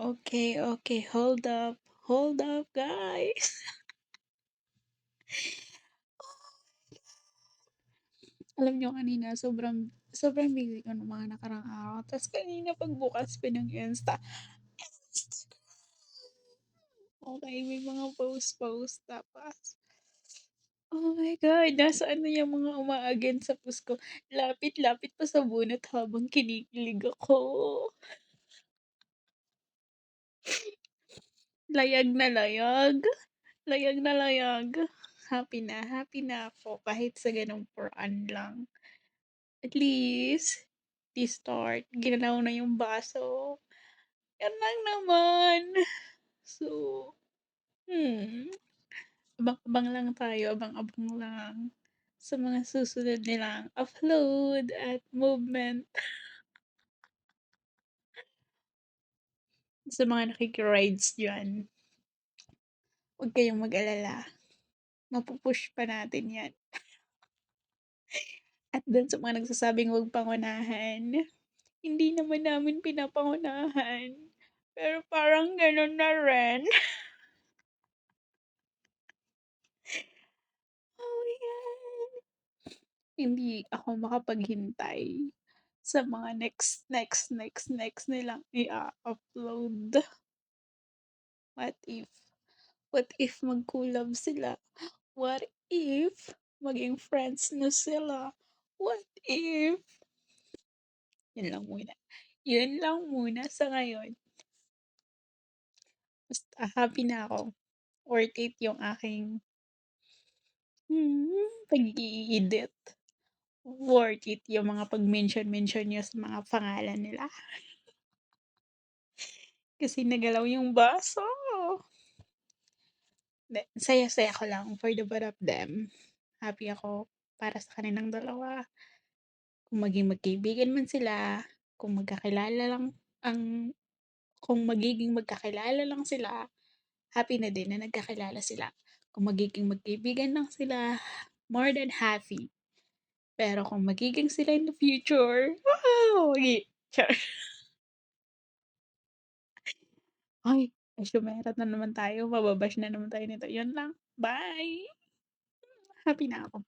Okay, okay, hold up guys. Alam niyo kanina sobrang sobrang busy ko nung mga nakarang araw ta's kanina pagbukas ko ng Instagram, okey may mga post-post tapos, oh my God, nasaan na yung mga uma-against sa post ko, lapit-lapit pa sa bunot habang kinikilig ako. Layag na layag, layag na layag. Happy na ako kahit sa gano'ng paraan lang. At least, the start, ginalaw na yung baso, 'yan lang naman. So, hmm, abang-abang lang tayo, abang-abang lang sa mga susunod nilang upload at movement. Sa mga nakiki-rides diyan, huwag kayong mag-alala, mapu-push pa natin 'yan. At dun sa mga nagsasabing huwag pangunahan, hindi naman namin pinapangunahan, pero parang gano'n na rin. Oh my God. Hindi ako makapaghintay sa mga next nilang i-a-upload. What if, what if mag-collab sila? What if maging friends na sila? What if? Yun lang muna. Yun lang muna sa ngayon. Basta happy na ako. Worth it yung aking, pag-i-edit. Worth it yung mga pag-mention-mention niyo sa mga pangalan nila. Kasi nagalaw yung baso. Hindi, saya-saya ko lang for the both of them. Happy ako para sa kanilang dalawa. Kung maging magkaibigan man sila, kung magkakilala lang ang kung magiging magkakilala lang sila, happy na din na nagkakilala sila. Kung magiging magkaibigan lang sila, more than happy. Pero kung magiging sila in the future, wow! Char. Ay, assumerat na naman tayo, mababash na naman tayo nito. Yun lang, bye! Happy na ako.